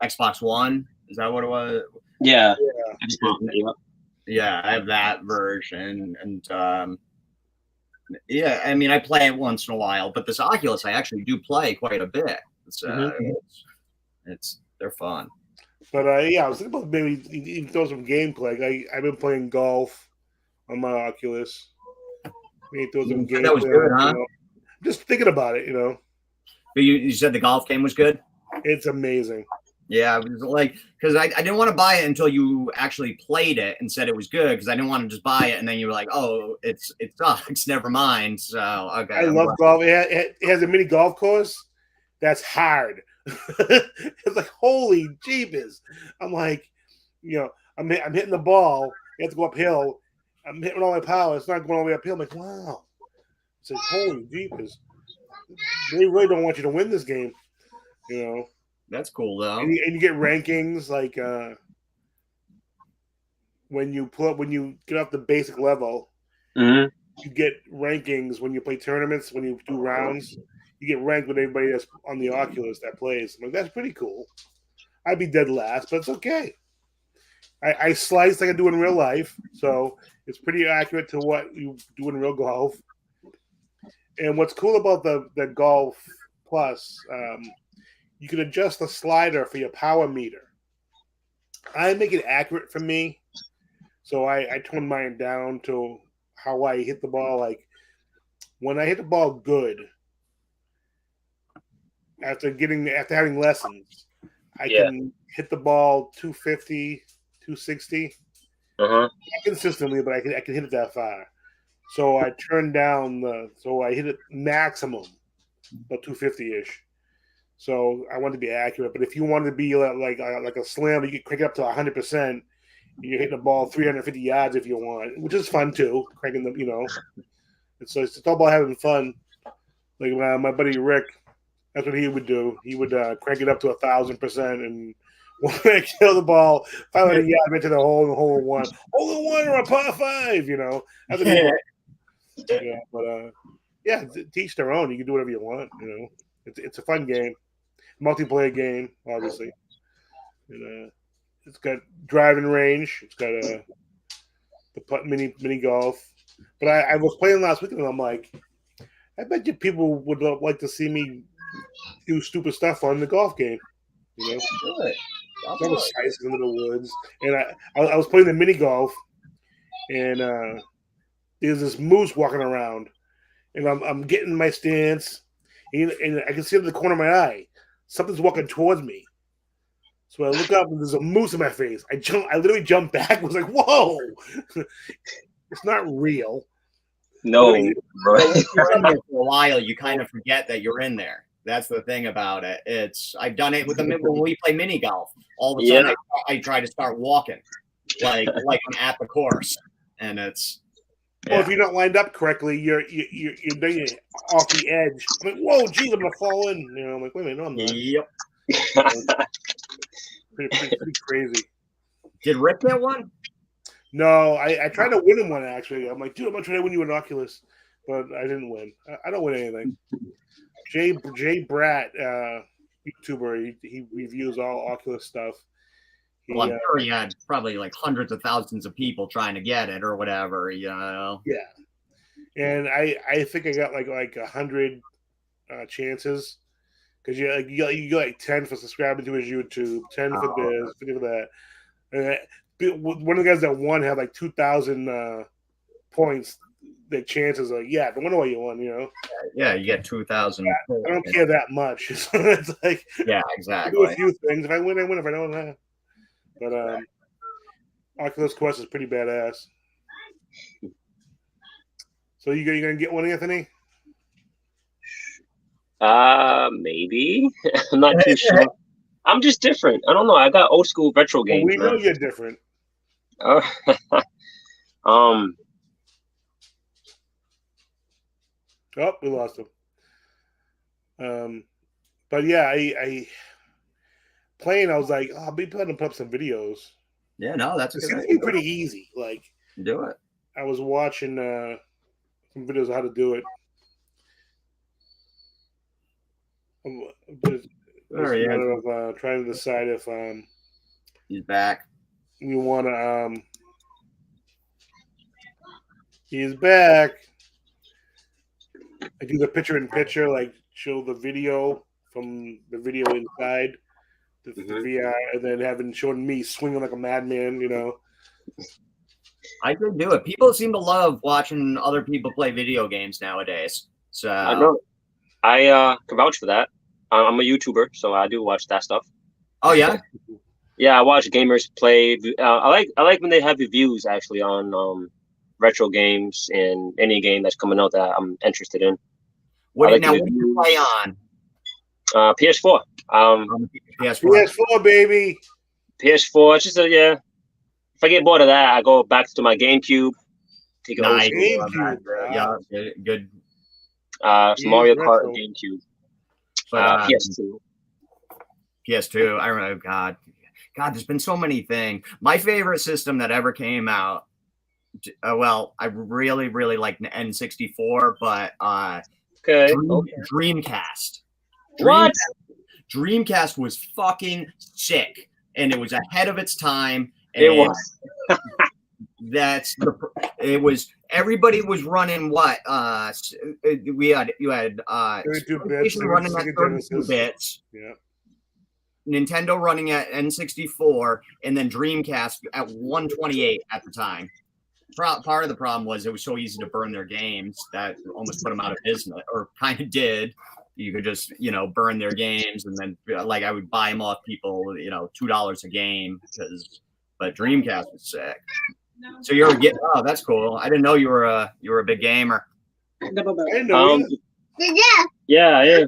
Xbox One, is that what it was? Yeah. Yeah, I have that version, and yeah, I mean, I play it once in a while, but this Oculus, I actually do play quite a bit. They're fun. But yeah, I was thinking about maybe even throw some gameplay. Like, I've been playing golf on my Oculus. Maybe throw some gameplay. That was good, huh? Just thinking about it, But you said the golf game was good? It's amazing. Yeah, it was like, because I didn't want to buy it until you actually played it and said it was good, because I didn't want to just buy it and then you were like, oh, it sucks, never mind. So, okay. I love golf. It has a mini golf course that's hard. It's like, holy jeepers. I'm like, I'm hitting the ball. You have to go uphill. I'm hitting all my power. It's not going all the way uphill. I'm like, wow. It's like, holy jeepers. They really don't want you to win this game, That's cool though. And you get rankings like when you get off the basic level, you get rankings when you play tournaments, when you do rounds. You get ranked with everybody that's on the Oculus that plays. I'm like, that's pretty cool. I'd be dead last, but it's okay. I slice like I do in real life, so it's pretty accurate to what you do in real golf. And what's cool about the Golf Plus, you can adjust the slider for your power meter. I make it accurate for me, so I tone mine down to how I hit the ball. Like when I hit the ball good, after having lessons, I can hit the ball 250, 260 Uh-huh. not consistently, but I can hit it that far. So I turned down so I hit it maximum, about 250 ish. So I want to be accurate. But if you want to be like a slam, you can crank it up to 100%. You're hitting the ball 350 yards if you want, which is fun too. Cranking the it's all about having fun. Like my buddy Rick, that's what he would do. He would crank it up to 1,000% and kill the ball 500 yards into the hole in one or a par five. That's what he would. Yeah, but teach their own. You can do whatever you want. It's a fun game, multiplayer game, obviously. And it's got driving range. It's got the putt mini golf. But I was playing last week and I'm like, I bet you people would like to see me do stupid stuff on the golf game. I was cycling into the woods, and I was playing the mini golf, and there's this moose walking around, and I'm getting my stance, and I can see in the corner of my eye something's walking towards me. So I look up and there's a moose in my face. I literally jumped back. I was like, "Whoa!" It's not real. No, bro. You're in there for a while, you kind of forget that you're in there. That's the thing about it. I've done it with them when we play mini golf. All of a sudden, I try to start walking, like I'm at the course, and it's. Well, if you're not lined up correctly, you're doing it off the edge. I'm like, whoa, geez, I'm gonna fall in. I'm like, wait a minute, no, I'm not. Yep. pretty crazy. Did Rick get one? No, I tried to win him one actually. I'm like, dude, I'm gonna try to win you an Oculus, but I didn't win. I don't win anything. Jay Bratt, YouTuber, he reviews all Oculus stuff. Well, I'm sure he had probably like hundreds of thousands of people trying to get it or whatever, Yeah, and I think I got like 100 chances because you get like 10 for subscribing to his YouTube, 10 for this, 50 for that. And one of the guys that won had like 2,000 points. The chances are, no wonder why you won, Yeah, you get 2,000. I don't care that much. It's like, exactly. I do a few things. If I win, I win. If I don't, But Oculus Quest is pretty badass. So you gonna get one, Anthony? Maybe. I'm not too sure. I'm just different. I don't know. I got old school retro games. We know you're different. Oh, we lost him. But yeah, I playing. I was like, I'll be putting up some videos. Yeah, no, that's it seems to be pretty easy. Like, do it. I was watching some videos of how to do it. It's a matter of trying to decide if he's back. We want to. He's back. I do the picture-in-picture, like show the video from the video inside the VR, and then having shown me swinging like a madman, I could do it. People seem to love watching other people play video games nowadays. So I know. I can vouch for that. I'm a YouTuber, so I do watch that stuff. Oh yeah. Yeah, I watch gamers play. I like when they have reviews actually on retro games and any game that's coming out that I'm interested in. What do you play on? PS4. PS4, baby. PS4. It's just if I get bored of that, I go back to my GameCube. Take nice. GameCube. Yeah, good. Some Mario Kart and GameCube. But, PS2. PS2. I remember. God, there's been so many things. My favorite system that ever came out. Well, I really, really like N64, but Dreamcast. What? Dreamcast was fucking sick, and it was ahead of its time. It was. It was. Everybody was running what? You had 32 bits, running at 32 bits. Yeah. Nintendo running at N64, and then Dreamcast at 128 at the time. Part of the problem was it was so easy to burn their games that almost put them out of business, or kind of did. You could just, burn their games, and then like I would buy them off people, $2 a game but Dreamcast was sick. So you're oh, that's cool. I didn't know you were a big gamer. I didn't know Yeah.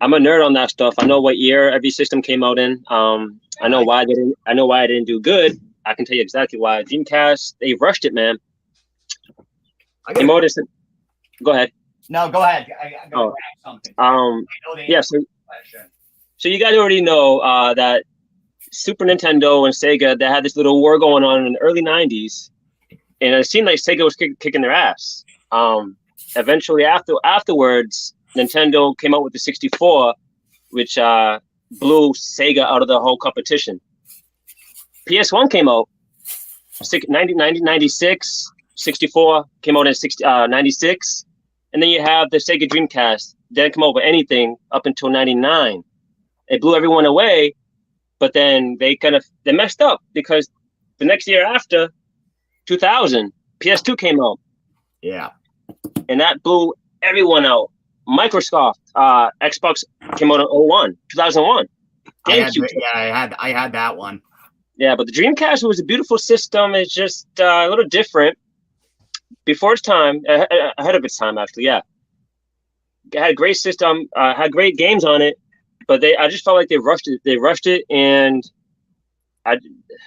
I'm a nerd on that stuff. I know what year every system came out in. I know why I didn't do good. I can tell you exactly why. Dreamcast, they rushed it, man. Go ahead. No, go ahead. I got something. Yeah. So you guys already know that Super Nintendo and Sega, they had this little war going on in the early '90s, and it seemed like Sega was kicking their ass. Eventually, afterwards, Nintendo came out with the 64, which blew Sega out of the whole competition. PS1 came out 96, 64 came out in 96, and then you have the Sega Dreamcast. Didn't come out with anything up until 99. It blew everyone away, but then they messed up because the next year after, 2000, PS2 came out. Yeah. And that blew everyone out. Microsoft, Xbox came out in 2001. I had that one. Yeah, but the Dreamcast was a beautiful system. It's just a little different. Before its time, ahead of its time, actually, yeah. It had a great system, had great games on it, but I just felt like they rushed it. They rushed it, and I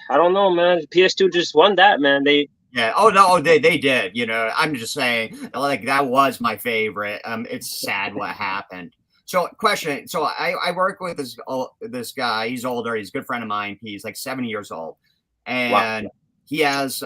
don't know, man. PS2 just won that, man. Yeah. Oh no, they did. I'm just saying, like that was my favorite. It's sad what happened. So, question. So I work with this guy. He's older. He's a good friend of mine. He's like 70 years old, and he has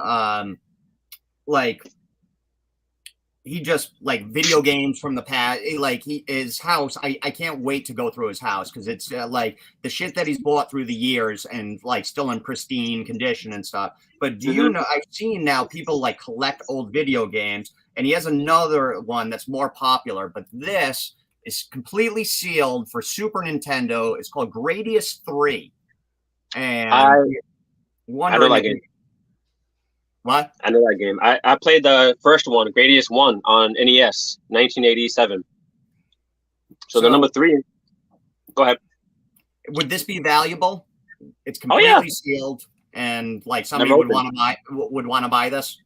he just like video games from the past. Like his house, I can't wait to go through his house because it's like the shit that he's bought through the years and like still in pristine condition and stuff. But do you know, I've seen now people like collect old video games, and he has another one that's more popular, but this is completely sealed for Super Nintendo. It's called Gradius 3. And I know that game. What? I know that game. I played the first one, Gradius 1 on NES, 1987. So the number 3. Go ahead. Would this be valuable? It's completely sealed, and like somebody would want to buy this.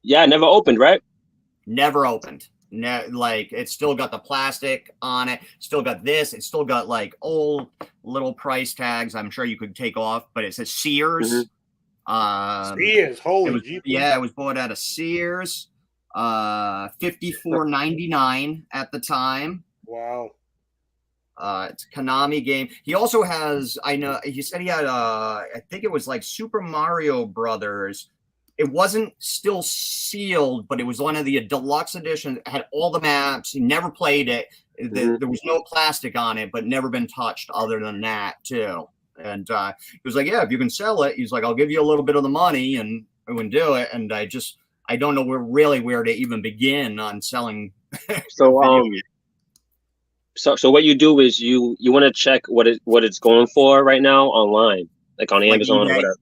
Yeah, never opened, right? Never opened. Like it's still got the plastic on it. Still got this. It's still got like old little price tags. I'm sure you could take off, but it says Sears. Sears, holy jeez. Yeah, it was bought out of Sears. $54.99 at the time. Wow. It's a Konami game. He also has, I know, he said he had, I think it was like Super Mario Brothers. It wasn't still sealed, but it was one of the deluxe editions. It had all the maps. He never played it. There was no plastic on it, but never been touched other than that, too. And he was like, yeah, if you can sell it, he's like, I'll give you a little bit of the money and I would do it. And I don't know where to even begin on selling. So what you do is you want to check what it's going for right now online, like on Amazon or whatever.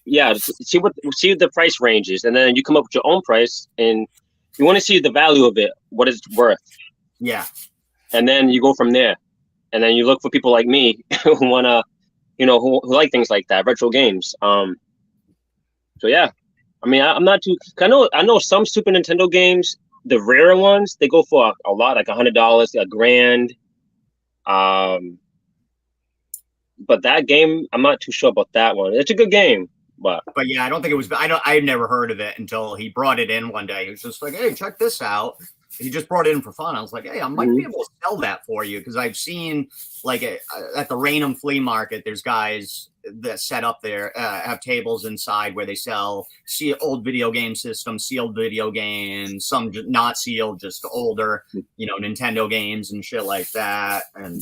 Yeah, see the price ranges, and then you come up with your own price, and you want to see the value of it, what it's worth. Yeah. And then you go from there, and then you look for people like me who want to, who like things like that, retro games. So yeah, I mean, I'm not too. I know some Super Nintendo games, the rarer ones, they go for a lot, like $100, $1,000. But that game, I'm not too sure about that one. It's a good game, but yeah, I don't think it was. I'd never heard of it until he brought it in one day. He was just like, "Hey, check this out." He just brought it in for fun. I was like, hey, I might be able to sell that for you because I've seen like at the Raynham flea market, there's guys that set up there, have tables inside where they sell old video game systems, sealed video games, some not sealed, just older, Nintendo games and shit like that. And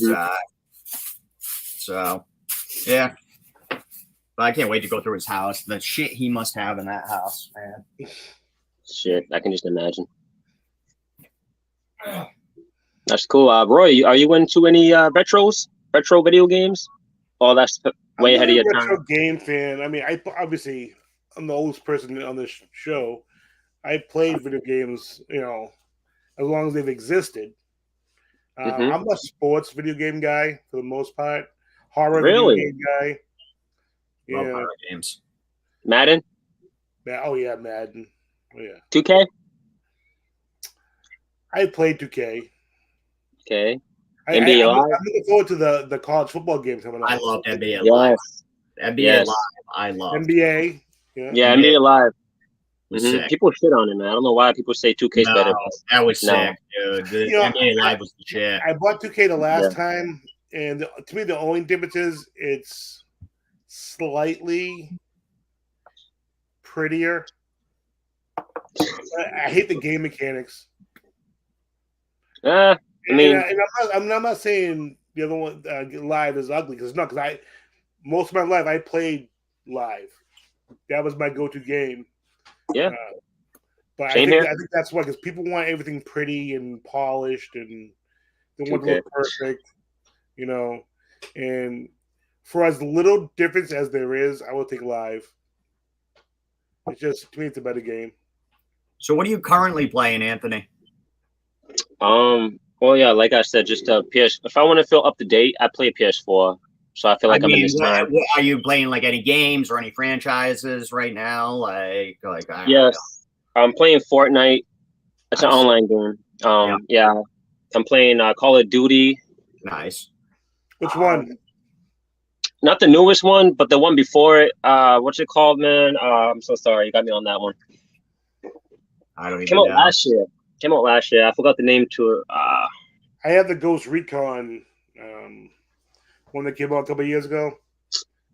so, yeah. But I can't wait to go through his house. The shit he must have in that house, man. Shit, I can just imagine. That's cool. Roy, are you into any retro video games? Oh, that's way ahead of your time. I'm a retro game fan. I mean, I'm the oldest person on this show. I played video games, as long as they've existed. Mhm. I'm a sports video game guy for the most part. Horror video Really? game guy. Love Yeah. horror games. Madden, Oh yeah, Madden. Oh yeah. 2K. I played 2K. Okay. I, I, NBA I'm, Live. I'm looking forward to the college football games coming I out. loved NBA Live. Yes. NBA Yes. Live. I love. NBA. Yeah. Yeah, NBA NBA Live. was Mhm. sick. People shit on it, man. I don't know why people say 2K is No, better. that was No. sick, dude. The You know, NBA Live was the shit. I bought 2K the last Yeah. time, and to me, the only difference is it's slightly prettier. I hate the game mechanics. I mean, And I'm not saying the other one live is ugly because not because most of my life I played live. That was my go-to game. yeah. But Same I here. think that's why because people want everything pretty and polished and they want to 2K. look perfect, you know. And for as little difference as there is, I will take live. It's just to me, it's a better game. So, what are you currently playing, Anthony? Well, yeah, like I said, just PS. If I want to feel up to date, I play PS4. So I feel like I'm in this time. Are you playing like any games or any franchises right now? Like I don't Yes, know. I'm playing Fortnite. It's an Nice. online game. Yeah, I'm playing Call of Duty. Nice. Which one? Not the newest one, but the one before it. What's it called, man? I'm so sorry, you got me on that one. I don't even Came out know. last year. I forgot the name to it. I had the Ghost Recon one that came out a couple of years ago.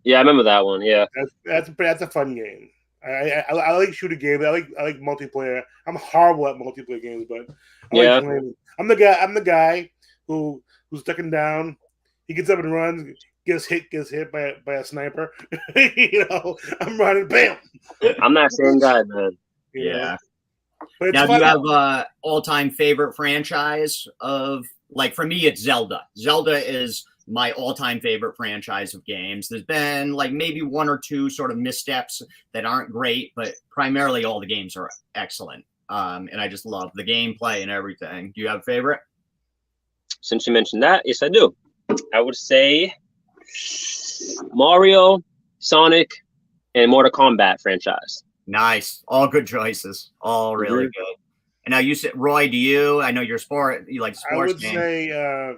Yeah, I remember that one. Yeah. That's a fun game. I like shooter games. I like multiplayer. I'm horrible at multiplayer games, but I like playing. I'm the guy who's ducking down. He gets up and runs, gets hit by a sniper. I'm running, bam. I'm that same guy, man. Yeah. But now, do you have a all-time favorite franchise of like? For me, it's Zelda. Zelda is my all-time favorite franchise of games. There's been like maybe one or two sort of missteps that aren't great, but primarily all the games are excellent. And I just love the gameplay and everything. Do you have a favorite? Since you mentioned that, yes, I do. I would say Mario, Sonic, and Mortal Kombat franchise. Nice. All good choices. All really good. And now you said, Roy, do you? I know you're you like sports. I would games. say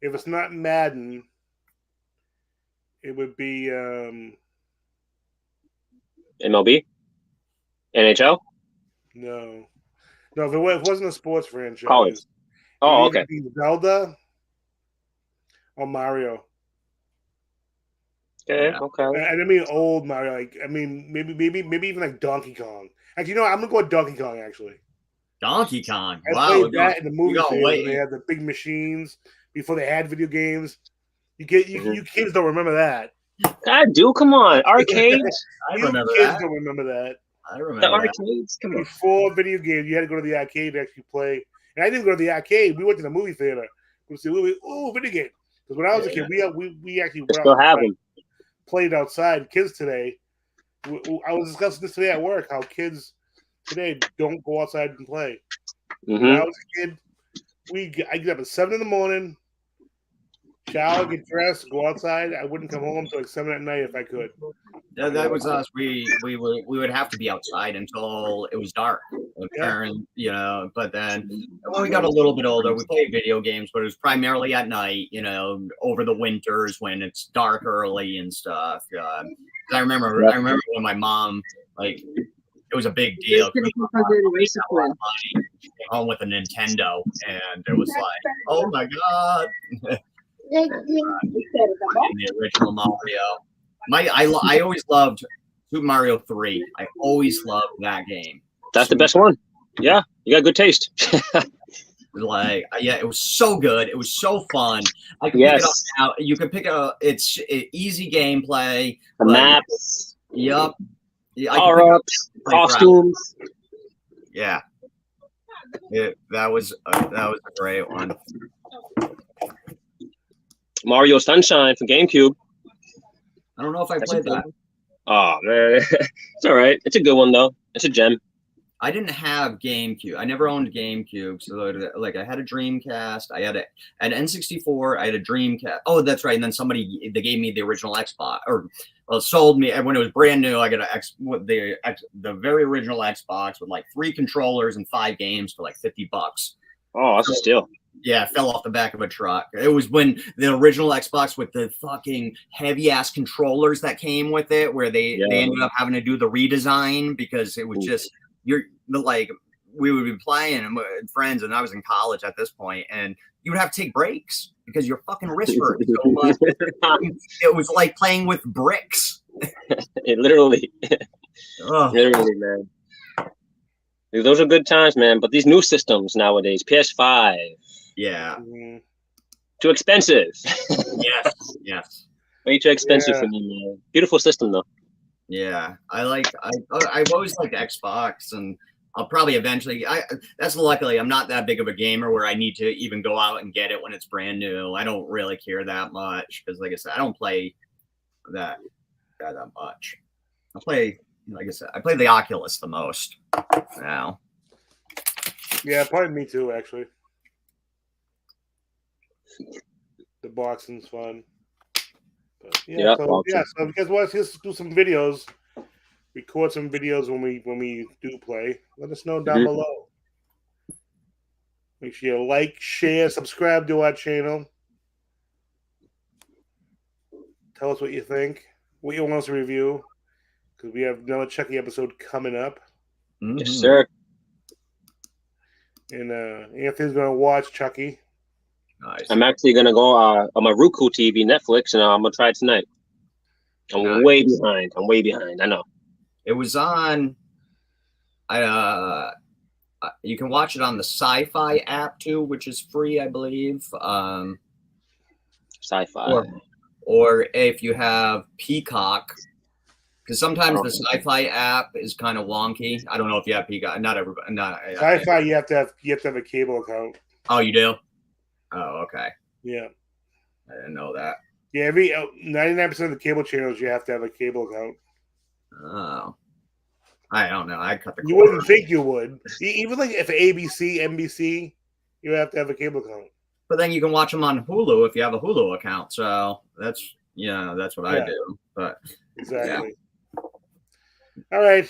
if it's not Madden, it would be MLB? NHL? No. If it wasn't a sports franchise. College. Oh, okay. It would be Zelda or Mario. Okay, okay. And I mean old Mario. Like maybe even like Donkey Kong. Actually, I'm gonna go with Donkey Kong. Actually, Donkey Kong. I Wow, played that in the movie theater when they had the big machines before they had video games. You kids don't remember that. I do. Come on, arcades. I remember kids that. don't remember that. I remember The that. arcades. Come on. Before video games, you had to go to the arcade to actually play. And I didn't go to the arcade. We went to the movie theater. We see video game. Because when I was a kid, we actually I still have them. Played outside. Kids today, I was discussing this today at work. How kids today don't go outside and play. When I was a kid, I get up at 7 a.m, shower, get dressed, go outside. I wouldn't come home until like 7 p.m. if I could. Yeah, that was us. We would have to be outside until it was dark. But then when we got a little bit older, we played video games, but it was primarily at night, over the winters when it's dark early and stuff. I remember when my mom, like, it was a big deal. She came home with a Nintendo, and it was like, oh my God. The original Mario. I always loved Super Mario 3. I always loved that game. That's the best one. Yeah, you got good taste. It was so good. It was so fun. I could pick it up now. You can pick up. It's easy gameplay. The maps. Yep. Power-ups, costumes. Yeah. That was a great one. Mario Sunshine for GameCube. I don't know if I played that. Oh man, it's all right. It's a good one though. It's a gem. I didn't have GameCube. I never owned GameCube. So like I had a Dreamcast. I had an N64. I had a Dreamcast. Oh, that's right. And then they gave me the original Xbox, or sold me when it was brand new. I got the very original Xbox with like 3 controllers and 5 games for like $50. Oh, that's a steal. Yeah, it fell off the back of a truck. It was when the original Xbox with the fucking heavy ass controllers that came with it, where they ended up having to do the redesign because it was just we would be playing with friends, and I was in college at this point, and you would have to take breaks because your fucking wrist hurt so much. It was like playing with bricks. It literally, literally, man. Those are good times, man. But these new systems nowadays, PS5. Yeah. Too expensive. Yes. Way too expensive for me, man. Beautiful system though. Yeah. I've always liked Xbox, and I'll probably eventually that's luckily I'm not that big of a gamer where I need to even go out and get it when it's brand new. I don't really care that much because, like I said, I don't play that much. Like I said, I play the Oculus the most now. Yeah, probably me too, actually. The boxing's fun. But so because let's do some videos. Record some videos when we do play. Let us know down below. Make sure you like, share, subscribe to our channel. Tell us what you think. What you want us to review. Because we have another Chucky episode coming up. Yes, sir. And Anthony's going to watch Chucky. Nice. I'm actually going to go on my Roku TV, Netflix, and I'm going to try it tonight. I'm way behind. I know. It was on. You can watch it on the Sci-Fi app too, which is free, I believe. Sci-Fi. Or if you have Peacock, because sometimes the Sci-Fi app is kind of wonky. I don't know if you have Peacock. Not everybody. Sci-Fi, you have to have a cable account. Oh, you do? Oh, okay. Yeah. I didn't know that. Yeah, 99% of the cable channels you have to have a cable account. Oh, I don't know. I cut the cord. You wouldn't think you would. Even like if ABC, NBC, you have to have a cable account. But then you can watch them on Hulu if you have a Hulu account. So that's what I do. But exactly. Yeah. All right.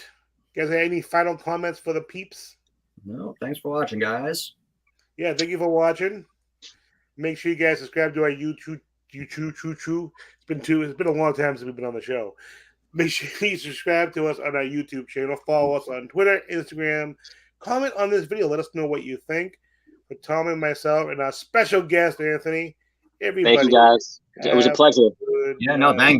You guys have any final comments for the peeps? No. Thanks for watching, guys. Yeah, thank you for watching. Make sure you guys subscribe to our YouTube. It's been a long time since we've been on the show. Make sure you subscribe to us on our YouTube channel. Follow us on Twitter, Instagram. Comment on this video. Let us know what you think. For Tom and myself and our special guest, Anthony. Everybody. Thank you, guys. It was a pleasure. Yeah, no, thank you.